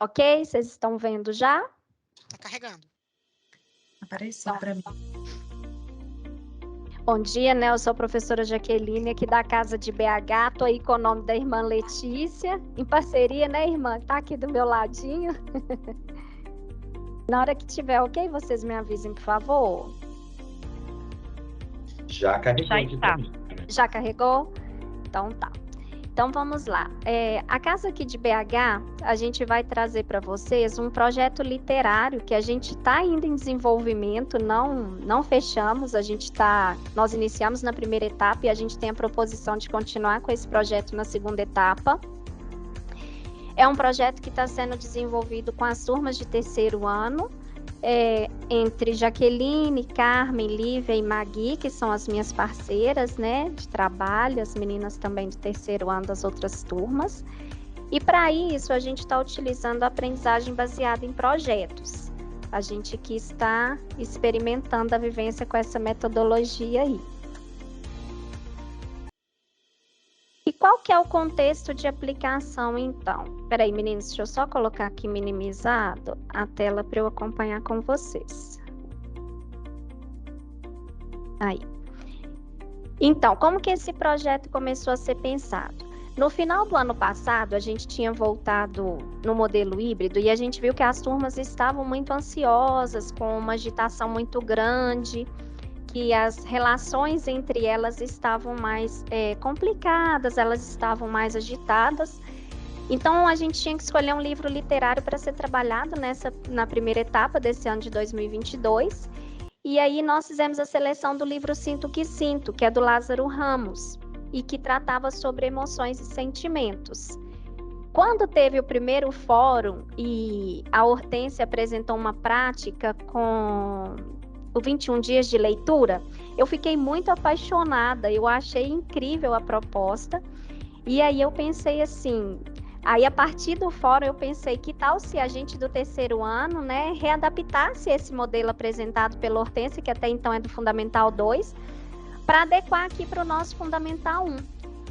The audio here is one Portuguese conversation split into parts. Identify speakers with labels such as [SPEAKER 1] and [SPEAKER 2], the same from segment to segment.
[SPEAKER 1] Ok? Vocês estão vendo já?
[SPEAKER 2] Tá carregando.
[SPEAKER 3] Apareceu para mim.
[SPEAKER 1] Bom dia, né? Eu sou a professora Jaqueline, aqui da Casa de BH. Estou aí com o nome da irmã Letícia, em parceria, né, irmã? Tá aqui do meu ladinho. Na hora que tiver ok, vocês me avisem, por favor.
[SPEAKER 4] Já carregou
[SPEAKER 3] Já
[SPEAKER 4] aqui
[SPEAKER 3] está.
[SPEAKER 4] pra mim.
[SPEAKER 1] Já carregou? Então tá. Então vamos lá. A Casa aqui de BH, a gente vai trazer para vocês um projeto literário que a gente está ainda em desenvolvimento, não fechamos, nós iniciamos na primeira etapa e a gente tem a proposição de continuar com esse projeto na segunda etapa. É um projeto que está sendo desenvolvido com as turmas de terceiro ano, entre Jaqueline, Carmen, Lívia e Magui, que são as minhas parceiras, né, de trabalho, as meninas também de terceiro ano das outras turmas. E para isso, a gente está utilizando a aprendizagem baseada em projetos. A gente aqui está experimentando a vivência com essa metodologia aí. E qual que é o contexto de aplicação, então? Peraí, meninos, deixa eu só colocar aqui minimizado a tela para eu acompanhar com vocês. Aí. Então, como que esse projeto começou a ser pensado? No final do ano passado, a gente tinha voltado no modelo híbrido e a gente viu que as turmas estavam muito ansiosas, com uma agitação muito grande, que as relações entre elas estavam mais complicadas, elas estavam mais agitadas. Então, a gente tinha que escolher um livro literário para ser trabalhado na primeira etapa desse ano de 2022. E aí nós fizemos a seleção do livro Sinto o que Sinto, que é do Lázaro Ramos, e que tratava sobre emoções e sentimentos. Quando teve o primeiro fórum e a Hortência apresentou uma prática com o 21 dias de leitura, eu fiquei muito apaixonada, eu achei incrível a proposta, e aí eu pensei assim, aí a partir do fórum eu pensei, que tal se a gente do terceiro ano, né, readaptasse esse modelo apresentado pela Hortência, que até então é do Fundamental 2, para adequar aqui para o nosso Fundamental 1.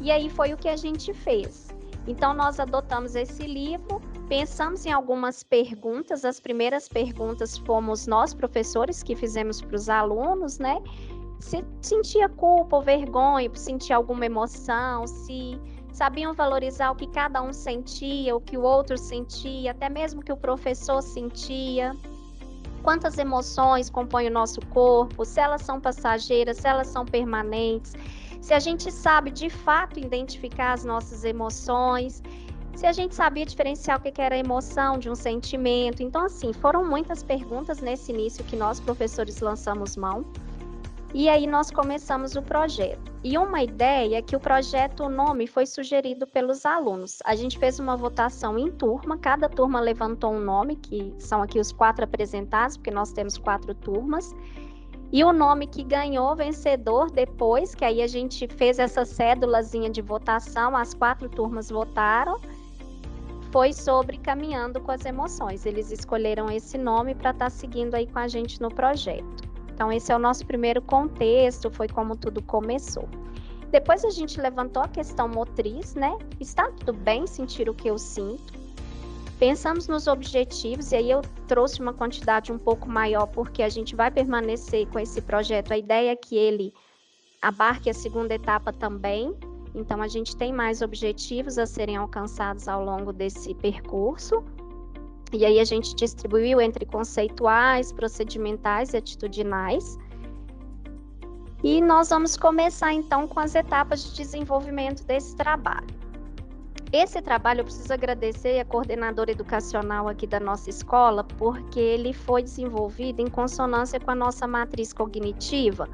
[SPEAKER 1] E aí foi o que a gente fez. Então nós adotamos esse livro, pensamos em algumas perguntas, as primeiras perguntas fomos nós, professores, que fizemos para os alunos, né? Se sentia culpa ou vergonha, sentia alguma emoção, se sabiam valorizar o que cada um sentia, o que o outro sentia, até mesmo o que o professor sentia. Quantas emoções compõem o nosso corpo, se elas são passageiras, se elas são permanentes, se a gente sabe de fato identificar as nossas emoções, se a gente sabia diferenciar o que era a emoção de um sentimento. Então, assim, foram muitas perguntas nesse início que nós, professores, lançamos mão. E aí nós começamos o projeto. E uma ideia é que o projeto, o nome foi sugerido pelos alunos. A gente fez uma votação em turma, cada turma levantou um nome, que são aqui os 4 apresentados, porque nós temos 4 turmas. E o nome que ganhou vencedor depois, que aí a gente fez essa cédulazinha de votação, as 4 turmas votaram, foi sobre Caminhando com as Emoções. Eles escolheram esse nome para estar seguindo aí com a gente no projeto. Então, esse é o nosso primeiro contexto, foi como tudo começou. Depois a gente levantou a questão motriz, né? Está tudo bem sentir o que eu sinto? Pensamos nos objetivos, e aí eu trouxe uma quantidade um pouco maior, porque a gente vai permanecer com esse projeto. A ideia é que ele abarque a segunda etapa também. Então, a gente tem mais objetivos a serem alcançados ao longo desse percurso. E aí a gente distribuiu entre conceituais, procedimentais e atitudinais. E nós vamos começar então com as etapas de desenvolvimento desse trabalho. Esse trabalho eu preciso agradecer a coordenadora educacional aqui da nossa escola, porque ele foi desenvolvido em consonância com a nossa matriz cognitiva,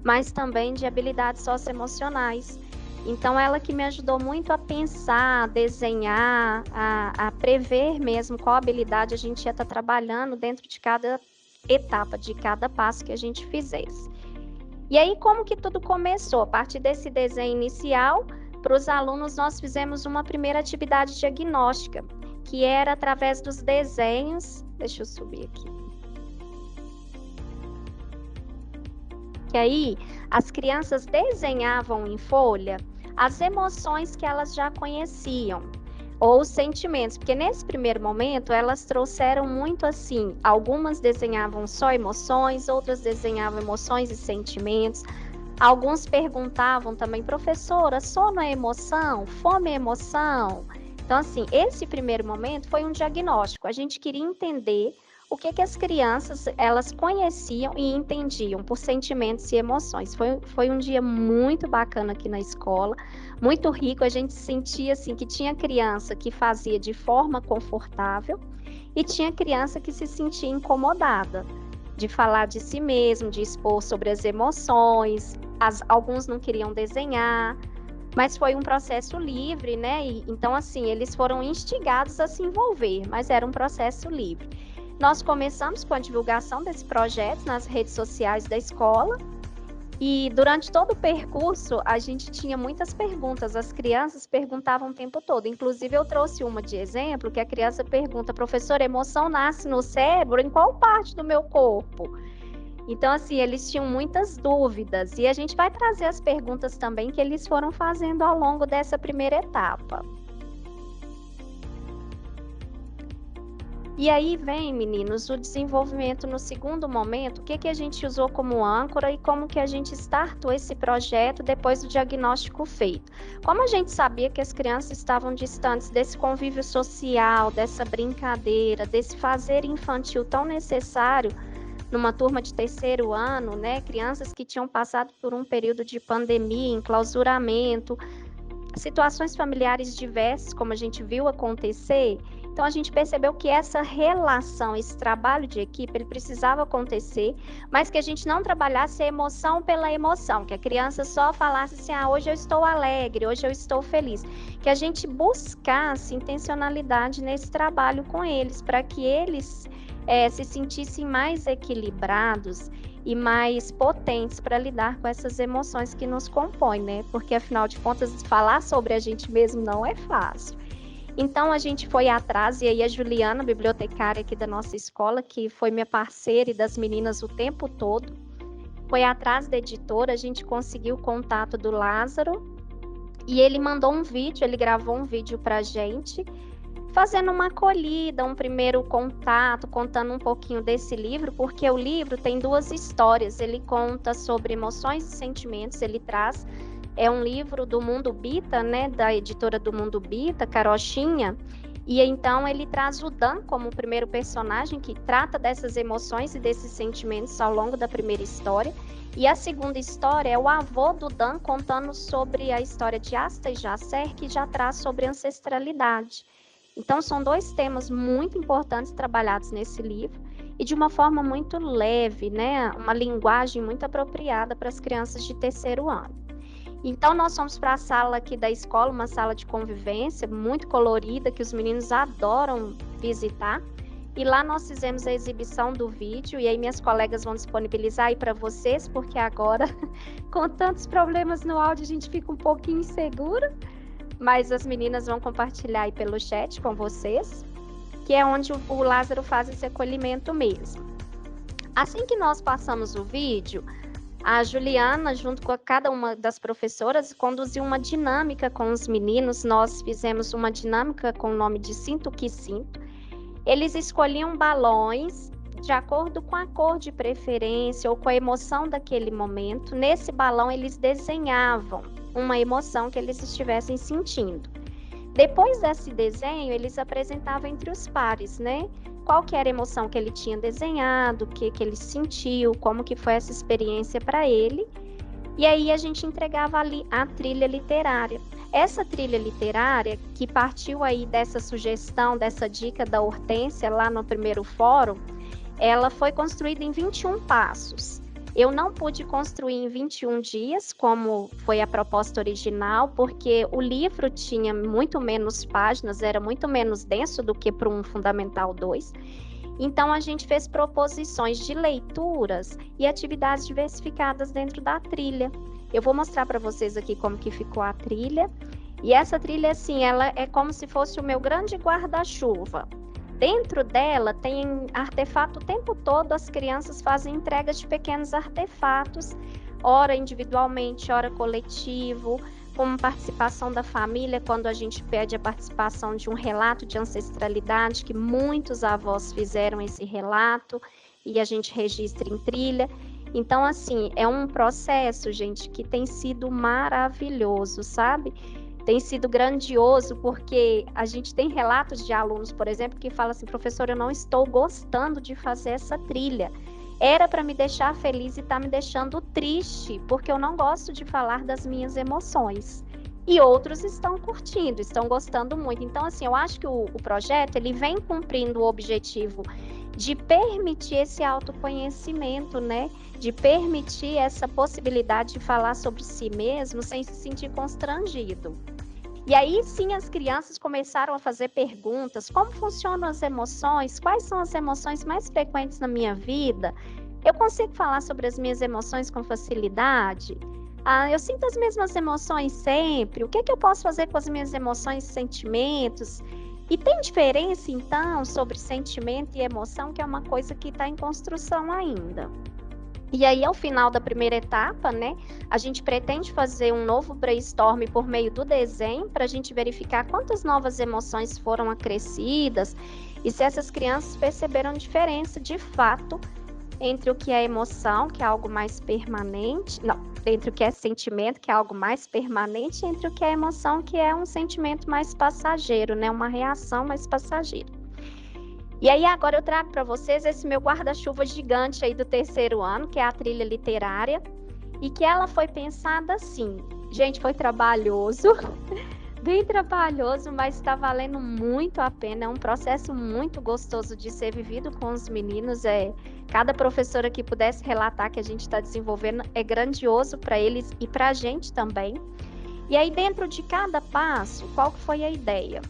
[SPEAKER 1] mas também de habilidades socioemocionais. Então, ela que me ajudou muito a pensar, a desenhar, a prever mesmo qual habilidade a gente ia estar trabalhando dentro de cada etapa, de cada passo que a gente fizesse. E aí, como que tudo começou? A partir desse desenho inicial, para os alunos, nós fizemos uma primeira atividade diagnóstica, que era através dos desenhos. Deixa eu subir aqui. Que aí, as crianças desenhavam em folha as emoções que elas já conheciam. ou os sentimentos, porque nesse primeiro momento elas trouxeram muito assim, algumas desenhavam só emoções, outras desenhavam emoções e sentimentos, alguns perguntavam também, professora, sono é emoção? Fome é emoção? Então assim, esse primeiro momento foi um diagnóstico, a gente queria entender o que as crianças, elas conheciam e entendiam por sentimentos e emoções. Foi um dia muito bacana aqui na escola, muito rico, a gente sentia assim que tinha criança que fazia de forma confortável e tinha criança que se sentia incomodada de falar de si mesmo, de expor sobre as emoções, alguns não queriam desenhar, mas foi um processo livre, né? Então, assim, eles foram instigados a se envolver, mas era um processo livre. Nós começamos com a divulgação desse projeto nas redes sociais da escola e durante todo o percurso a gente tinha muitas perguntas, as crianças perguntavam o tempo todo, inclusive eu trouxe uma de exemplo que a criança pergunta, professora, emoção nasce no cérebro, em qual parte do meu corpo? Então assim, eles tinham muitas dúvidas e a gente vai trazer as perguntas também que eles foram fazendo ao longo dessa primeira etapa. E aí vem, meninos, o desenvolvimento no segundo momento, o que a gente usou como âncora e como que a gente startou esse projeto depois do diagnóstico feito. Como a gente sabia que as crianças estavam distantes desse convívio social, dessa brincadeira, desse fazer infantil tão necessário numa turma de terceiro ano, né? Crianças que tinham passado por um período de pandemia, enclausuramento, situações familiares diversas, como a gente viu acontecer. Então, a gente percebeu que essa relação, esse trabalho de equipe, ele precisava acontecer, mas que a gente não trabalhasse a emoção pela emoção, que a criança só falasse assim, hoje eu estou alegre, hoje eu estou feliz. Que a gente buscasse intencionalidade nesse trabalho com eles, para que eles se sentissem mais equilibrados e mais potentes para lidar com essas emoções que nos compõem, né? Porque, afinal de contas, falar sobre a gente mesmo não é fácil. Então, a gente foi atrás, e aí a Juliana, bibliotecária aqui da nossa escola, que foi minha parceira e das meninas o tempo todo, foi atrás da editora, a gente conseguiu o contato do Lázaro, e ele mandou um vídeo, ele gravou um vídeo para a gente, fazendo uma acolhida, um primeiro contato, contando um pouquinho desse livro, porque o livro tem duas histórias, ele conta sobre emoções e sentimentos, ele traz... É um livro do Mundo Bita, né, da editora do Mundo Bita, Carochinha, e então ele traz o Dan como o primeiro personagem que trata dessas emoções e desses sentimentos ao longo da primeira história, e a segunda história é o avô do Dan contando sobre a história de Asta e Jasser, que já traz sobre ancestralidade. Então são dois temas muito importantes trabalhados nesse livro, e de uma forma muito leve, né, uma linguagem muito apropriada para as crianças de terceiro ano. Então, nós fomos para a sala aqui da escola, uma sala de convivência muito colorida, que os meninos adoram visitar. E lá nós fizemos a exibição do vídeo, e aí minhas colegas vão disponibilizar aí para vocês, porque agora, com tantos problemas no áudio, a gente fica um pouquinho insegura. Mas as meninas vão compartilhar aí pelo chat com vocês, que é onde o Lázaro faz esse acolhimento mesmo. Assim que nós passamos o vídeo... A Juliana, junto com cada uma das professoras, conduziu uma dinâmica com os meninos. Nós fizemos uma dinâmica com o nome de Sinto que Sinto. Eles escolhiam balões de acordo com a cor de preferência ou com a emoção daquele momento. Nesse balão, eles desenhavam uma emoção que eles estivessem sentindo. Depois desse desenho, eles apresentavam entre os pares, né? Qual que era a emoção que ele tinha desenhado, o que ele sentiu, como que foi essa experiência para ele. E aí a gente entregava ali a trilha literária. Essa trilha literária, que partiu aí dessa sugestão, dessa dica da Hortência lá no primeiro fórum, ela foi construída em 21 passos. Eu não pude construir em 21 dias, como foi a proposta original, porque o livro tinha muito menos páginas, era muito menos denso do que para um Fundamental 2. Então, a gente fez proposições de leituras e atividades diversificadas dentro da trilha. Eu vou mostrar para vocês aqui como que ficou a trilha. E essa trilha, assim, ela é como se fosse o meu grande guarda-chuva. Dentro dela tem artefato o tempo todo, as crianças fazem entregas de pequenos artefatos, ora individualmente, ora coletivo, como participação da família, quando a gente pede a participação de um relato de ancestralidade, que muitos avós fizeram esse relato, e a gente registra em trilha. Então, assim, é um processo, gente, que tem sido maravilhoso, sabe? Tem sido grandioso, porque a gente tem relatos de alunos, por exemplo, que falam assim: professor, eu não estou gostando de fazer essa trilha. Era para me deixar feliz e está me deixando triste, porque eu não gosto de falar das minhas emoções. E outros estão curtindo, estão gostando muito. Então, assim, eu acho que o projeto, ele vem cumprindo o objetivo de permitir esse autoconhecimento, né? De permitir essa possibilidade de falar sobre si mesmo sem se sentir constrangido. E aí sim as crianças começaram a fazer perguntas: como funcionam as emoções? Quais são as emoções mais frequentes na minha vida? Eu consigo falar sobre as minhas emoções com facilidade? Eu sinto as mesmas emoções sempre? O que eu posso fazer com as minhas emoções e sentimentos? E tem diferença, então, sobre sentimento e emoção, que é uma coisa que está em construção ainda. E aí, ao final da primeira etapa, né, a gente pretende fazer um novo brainstorm por meio do desenho, para a gente verificar quantas novas emoções foram acrescidas e se essas crianças perceberam diferença, de fato, entre o que é emoção, que é algo mais permanente, entre o que é sentimento, que é algo mais permanente, e entre o que é emoção, que é um sentimento mais passageiro, né, uma reação mais passageira. E aí agora eu trago para vocês esse meu guarda-chuva gigante aí do terceiro ano, que é a trilha literária, e que ela foi pensada assim. Gente, foi trabalhoso, bem trabalhoso, mas está valendo muito a pena. É um processo muito gostoso de ser vivido com os meninos. Cada professora que pudesse relatar que a gente está desenvolvendo é grandioso para eles e para a gente também. E aí dentro de cada passo, qual foi a ideia?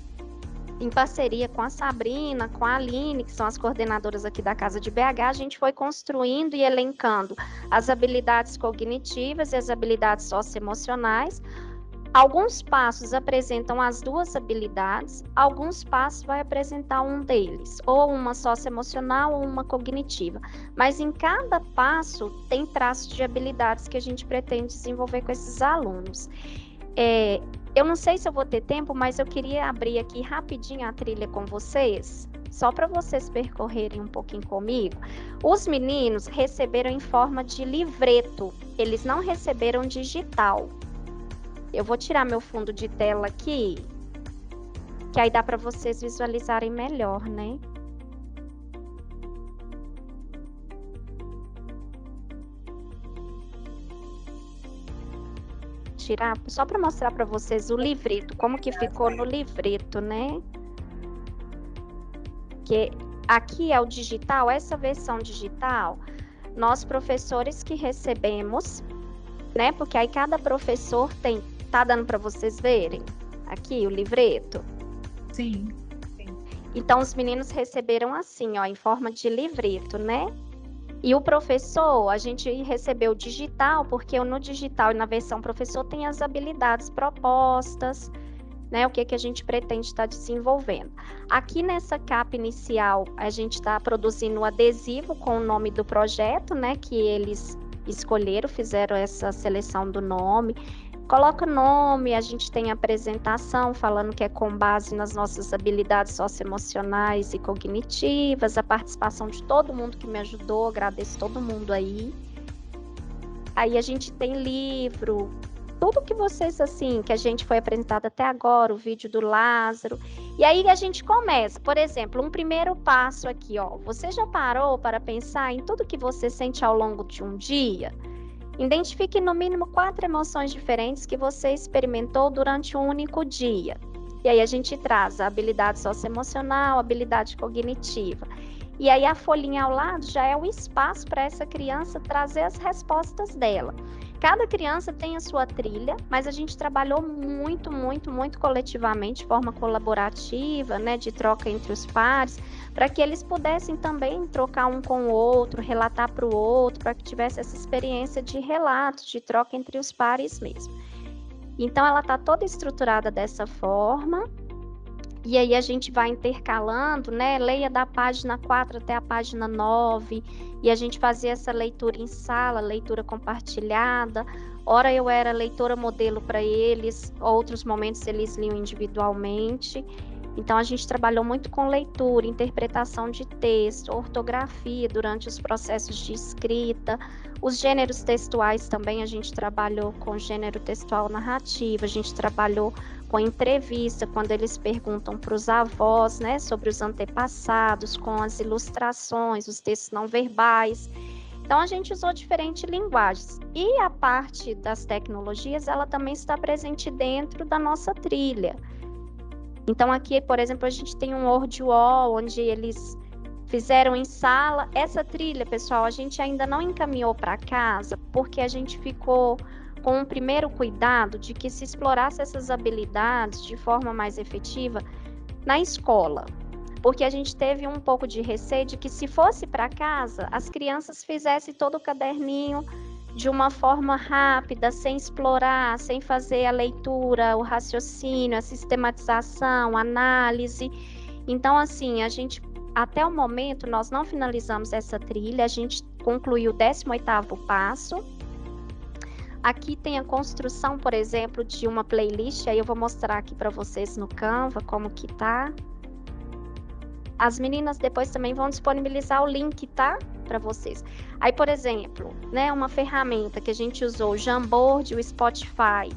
[SPEAKER 1] Em parceria com a Sabrina, com a Aline, que são as coordenadoras aqui da Casa de BH, a gente foi construindo e elencando as habilidades cognitivas e as habilidades socioemocionais. Alguns passos apresentam as duas habilidades, alguns passos vai apresentar um deles, ou uma socioemocional ou uma cognitiva. Mas em cada passo tem traços de habilidades que a gente pretende desenvolver com esses alunos. Eu não sei se eu vou ter tempo, mas eu queria abrir aqui rapidinho a trilha com vocês, só para vocês percorrerem um pouquinho comigo. Os meninos receberam em forma de livreto, eles não receberam digital. Eu vou tirar meu fundo de tela aqui, que aí dá para vocês visualizarem melhor, né? Tirar só para mostrar para vocês o livreto, como que ficou no livreto, né? Que aqui é o digital, essa versão digital, nós professores que recebemos, né? Porque aí cada professor tem, tá dando para vocês verem aqui o livreto?
[SPEAKER 3] Sim.
[SPEAKER 1] Então os meninos receberam assim, ó, em forma de livreto, né? E o professor, a gente recebeu digital, porque no digital e na versão professor tem as habilidades propostas, né? O que a gente pretende estar desenvolvendo. Aqui nessa capa inicial, a gente está produzindo um adesivo com o nome do projeto, né? Que eles escolheram, fizeram essa seleção do nome. Coloca nome, a gente tem apresentação falando que é com base nas nossas habilidades socioemocionais e cognitivas, a participação de todo mundo que me ajudou, agradeço todo mundo aí. Aí a gente tem livro, tudo que vocês, assim, que a gente foi apresentado até agora, o vídeo do Lázaro. E aí a gente começa, por exemplo, um primeiro passo aqui, ó. Você já parou para pensar em tudo que você sente ao longo de um dia? Identifique no mínimo 4 emoções diferentes que você experimentou durante um único dia. E aí a gente traz a habilidade socioemocional, a habilidade cognitiva. E aí a folhinha ao lado já é o espaço para essa criança trazer as respostas dela. Cada criança tem a sua trilha, mas a gente trabalhou muito, muito, muito coletivamente, de forma colaborativa, né, de troca entre os pares, para que eles pudessem também trocar um com o outro, relatar para o outro, para que tivesse essa experiência de relato, de troca entre os pares mesmo. Então, ela está toda estruturada dessa forma. E aí a gente vai intercalando, né? Leia da página 4 até a página 9, e a gente fazia essa leitura em sala, leitura compartilhada. Ora eu era leitora modelo para eles, outros momentos eles liam individualmente. Então a gente trabalhou muito com leitura, interpretação de texto, ortografia durante os processos de escrita. Os gêneros textuais também a gente trabalhou com gênero textual narrativo, a gente trabalhou com entrevista, quando eles perguntam para os avós, né, sobre os antepassados, com as ilustrações, os textos não verbais. Então, a gente usou diferentes linguagens. E a parte das tecnologias, ela também está presente dentro da nossa trilha. Então, aqui, por exemplo, a gente tem um Word Wall, onde eles fizeram em sala. Essa trilha, pessoal, a gente ainda não encaminhou para casa, porque a gente ficou com um primeiro cuidado de que se explorasse essas habilidades de forma mais efetiva na escola, porque a gente teve um pouco de receio de que se fosse para casa, as crianças fizessem todo o caderninho de uma forma rápida, sem explorar, sem fazer a leitura, o raciocínio, a sistematização, a análise. Então, assim, a gente, até o momento, nós não finalizamos essa trilha, a gente concluiu o 18º passo. Aqui tem a construção, por exemplo, de uma playlist, aí eu vou mostrar aqui para vocês no Canva como que tá. As meninas depois também vão disponibilizar o link, tá? Para vocês. Aí, por exemplo, né, uma ferramenta que a gente usou, o Jamboard, o Spotify.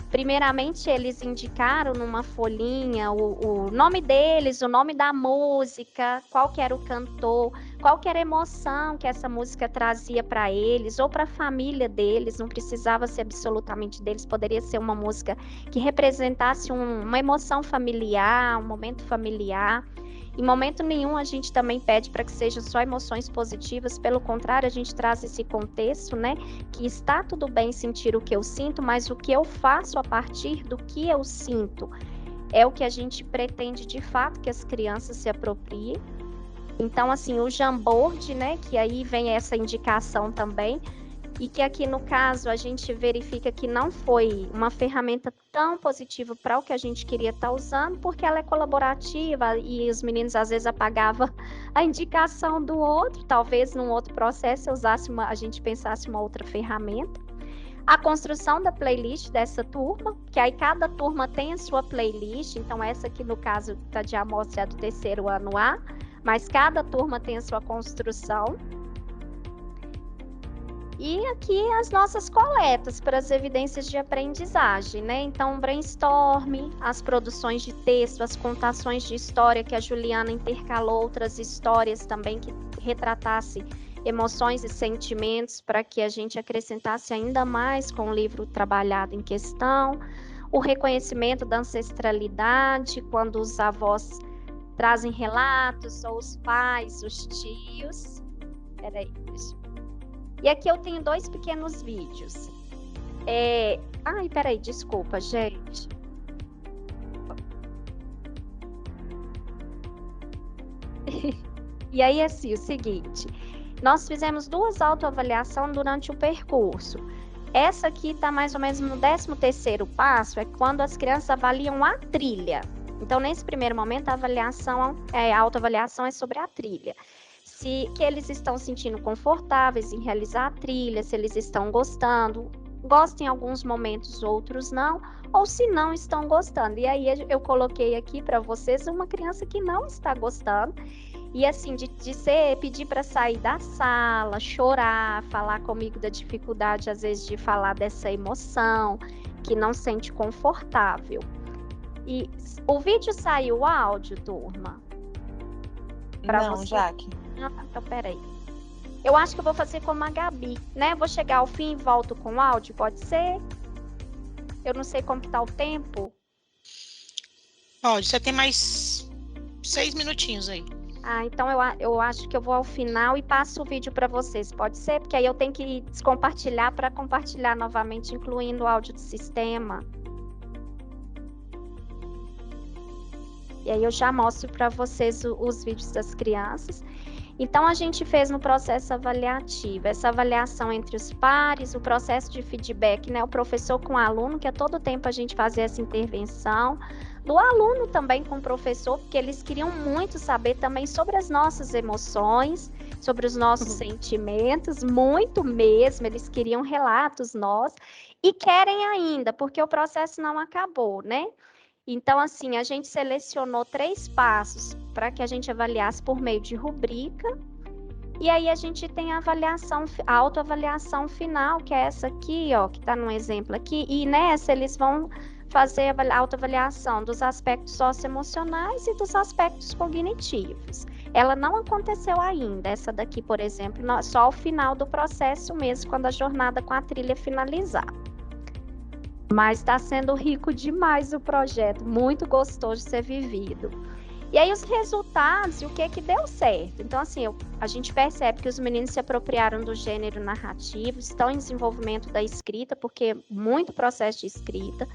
[SPEAKER 1] Primeiramente, eles indicaram numa folhinha o nome deles, o nome da música, qual que era o cantor, qual que era a emoção que essa música trazia para eles, ou para a família deles, não precisava ser absolutamente deles, poderia ser uma música que representasse uma emoção familiar, um momento familiar. Em momento nenhum a gente também pede para que sejam só emoções positivas, pelo contrário, a gente traz esse contexto, né, que está tudo bem sentir o que eu sinto, mas o que eu faço a partir do que eu sinto é o que a gente pretende de fato que as crianças se apropriem. Então, assim, o Jamboard, né, que aí vem essa indicação também, e que aqui no caso a gente verifica que não foi uma ferramenta tão positiva para o que a gente queria estar usando, porque ela é colaborativa e os meninos às vezes apagavam a indicação do outro, talvez num outro processo a gente pensasse uma outra ferramenta. A construção da playlist dessa turma, que aí cada turma tem a sua playlist, então essa aqui no caso está de amostra do 3º ano A, mas cada turma tem a sua construção. E aqui as nossas coletas para as evidências de aprendizagem, né? Então, brainstorm, as produções de texto, as contações de história, que a Juliana intercalou outras histórias também que retratasse emoções e sentimentos para que a gente acrescentasse ainda mais com o livro trabalhado em questão. O reconhecimento da ancestralidade, quando os avós trazem relatos, ou os pais, os tios. Peraí, deixa eu... E aqui eu tenho 2 pequenos vídeos. Ai, peraí, desculpa, gente. E aí, assim, o seguinte, nós fizemos 2 autoavaliações durante o percurso. Essa aqui está mais ou menos no 13º passo, é quando as crianças avaliam a trilha. Então, nesse primeiro momento, a autoavaliação é sobre a trilha. Que eles estão se sentindo confortáveis em realizar a trilha, se eles estão gostando, gostam em alguns momentos, outros não, ou se não estão gostando. E aí eu coloquei aqui para vocês uma criança que não está gostando, e assim, pedir para sair da sala, chorar, falar comigo da dificuldade, às vezes, de falar dessa emoção, que não sente confortável. E o vídeo saiu o áudio, turma?
[SPEAKER 2] Não, você... Jaque.
[SPEAKER 1] Então, peraí. Eu acho que eu vou fazer como a Gabi, né? Vou chegar ao fim e volto com o áudio, pode ser? Eu não sei como que tá o tempo.
[SPEAKER 4] Pode, você tem mais 6 minutinhos aí.
[SPEAKER 1] Então eu acho que eu vou ao final e passo o vídeo para vocês, pode ser? Porque aí eu tenho que descompartilhar para compartilhar novamente, incluindo o áudio do sistema. E aí eu já mostro para vocês os vídeos das crianças. Então, a gente fez no processo avaliativo, essa avaliação entre os pares, o processo de feedback, né? O professor com o aluno, que a todo tempo a gente fazia essa intervenção, do aluno também com o professor, porque eles queriam muito saber também sobre as nossas emoções, sobre os nossos sentimentos, muito mesmo, eles queriam relatos nossos, e querem ainda, porque o processo não acabou, né? Então, assim, a gente selecionou 3 passos para que a gente avaliasse por meio de rubrica, e aí a gente tem a avaliação, a autoavaliação final, que é essa aqui, ó, que está no exemplo aqui, e nessa eles vão fazer a autoavaliação dos aspectos socioemocionais e dos aspectos cognitivos. Ela não aconteceu ainda, essa daqui, por exemplo, só ao final do processo mesmo, quando a jornada com a trilha finalizar. Mas está sendo rico demais o projeto, muito gostoso de ser vivido. E aí os resultados e o que deu certo. Então, assim, a gente percebe que os meninos se apropriaram do gênero narrativo, estão em desenvolvimento da escrita, porque muito processo de escrita.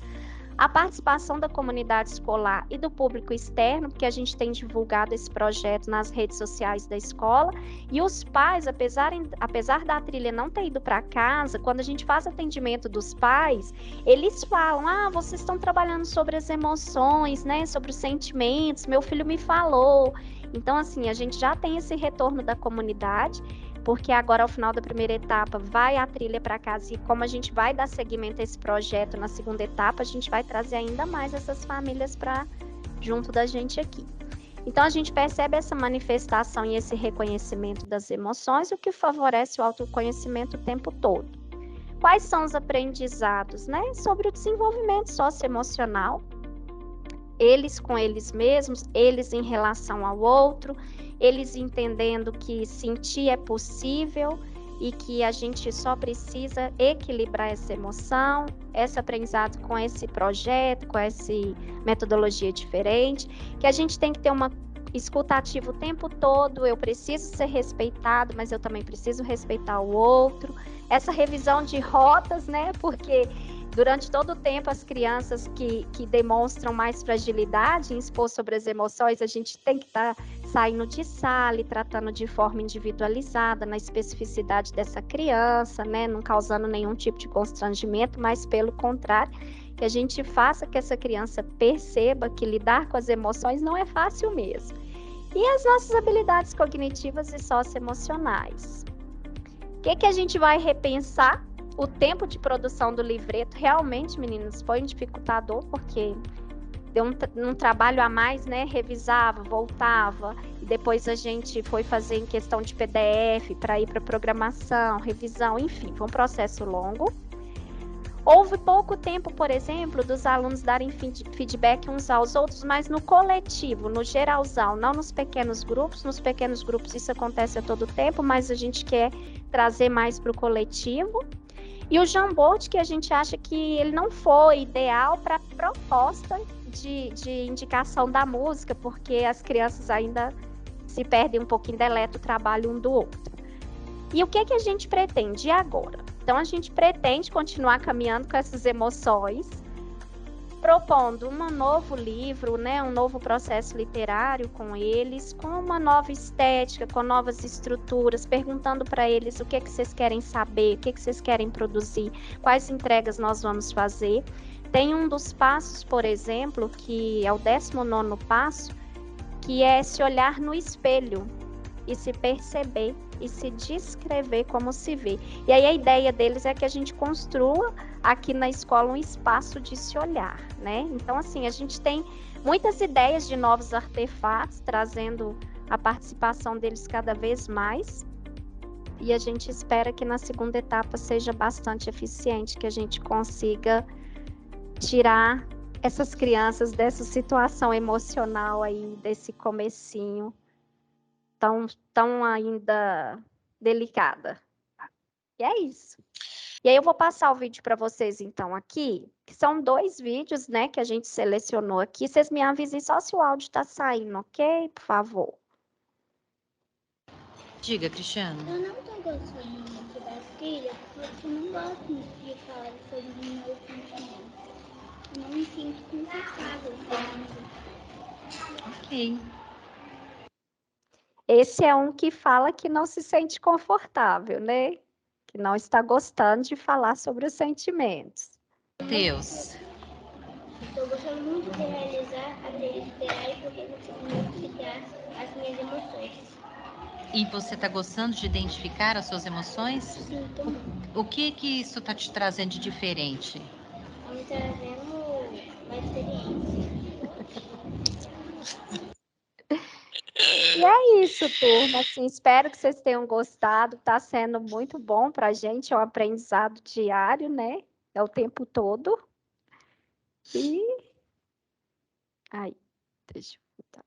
[SPEAKER 1] A participação da comunidade escolar e do público externo, porque a gente tem divulgado esse projeto nas redes sociais da escola, e os pais, apesar da trilha não ter ido para casa, quando a gente faz atendimento dos pais, eles falam, vocês estão trabalhando sobre as emoções, né, sobre os sentimentos, meu filho me falou. Então, assim, a gente já tem esse retorno da comunidade, porque agora, ao final da primeira etapa, vai a trilha para casa, e como a gente vai dar seguimento a esse projeto na segunda etapa, a gente vai trazer ainda mais essas famílias para junto da gente aqui. Então, a gente percebe essa manifestação e esse reconhecimento das emoções, o que favorece o autoconhecimento o tempo todo. Quais são os aprendizados, né? Sobre o desenvolvimento socioemocional, eles com eles mesmos, eles em relação ao outro, eles entendendo que sentir é possível e que a gente só precisa equilibrar essa emoção, esse aprendizado com esse projeto, com essa metodologia diferente, que a gente tem que ter uma escuta ativa o tempo todo, eu preciso ser respeitado, mas eu também preciso respeitar o outro, essa revisão de rotas, né, porque durante todo o tempo, as crianças que demonstram mais fragilidade em expor sobre as emoções, a gente tem que estar saindo de sala e tratando de forma individualizada, na especificidade dessa criança, né? Não causando nenhum tipo de constrangimento, mas pelo contrário, que a gente faça que essa criança perceba que lidar com as emoções não é fácil mesmo. E as nossas habilidades cognitivas e socioemocionais. O que a gente vai repensar? O tempo de produção do livreto realmente, meninas, foi um dificultador, porque deu um trabalho a mais, né? Revisava, voltava, e depois a gente foi fazer em questão de PDF para ir para programação, revisão, enfim, foi um processo longo. Houve pouco tempo, por exemplo, dos alunos darem feedback uns aos outros, mas no coletivo, no geralzão, não nos pequenos grupos. Nos pequenos grupos isso acontece a todo tempo, mas a gente quer trazer mais para o coletivo. E o Jamboard, que a gente acha que ele não foi ideal para a proposta de indicação da música, porque as crianças ainda se perdem um pouquinho, deletam o trabalho um do outro. E o que a gente pretende agora? Então, a gente pretende continuar caminhando com essas emoções, propondo um novo livro, né, um novo processo literário com eles, com uma nova estética, com novas estruturas, perguntando para eles o que vocês querem saber, o que vocês querem produzir, quais entregas nós vamos fazer. Tem um dos passos, por exemplo, que é o 19º passo, que é se olhar no espelho e se perceber e se descrever como se vê. E aí a ideia deles é que a gente construa aqui na escola um espaço de se olhar, né? Então, assim, a gente tem muitas ideias de novos artefatos, trazendo a participação deles cada vez mais, e a gente espera que na segunda etapa seja bastante eficiente, que a gente consiga tirar essas crianças dessa situação emocional aí, desse comecinho tão ainda delicada. E é isso. E aí eu vou passar o vídeo para vocês, então, aqui, que são 2 vídeos, né, que a gente selecionou aqui. Vocês me avisem só se o áudio está saindo, ok? Por favor.
[SPEAKER 5] Diga, Cristiano.
[SPEAKER 6] Eu não tô gostando muito da trilha, porque eu não gosto muito de falar sobre os meus sentimentos. Eu não me sinto confortável falando.
[SPEAKER 5] Ok.
[SPEAKER 1] Esse é um que fala que não se sente confortável, né? Que não está gostando de falar sobre os sentimentos.
[SPEAKER 5] Deus.
[SPEAKER 6] Estou gostando gostando muito de realizar ateliê literário porque eu consigo identificar as minhas emoções.
[SPEAKER 3] E você está gostando de identificar as suas emoções?
[SPEAKER 6] Sim, tô muito.
[SPEAKER 3] O que que isso está te trazendo de diferente?
[SPEAKER 6] Tá me trazendo uma experiência.
[SPEAKER 1] E é isso, turma. Assim, espero que vocês tenham gostado. Está sendo muito bom para a gente, é um aprendizado diário, né? É o tempo todo. E aí, deixa eu botar.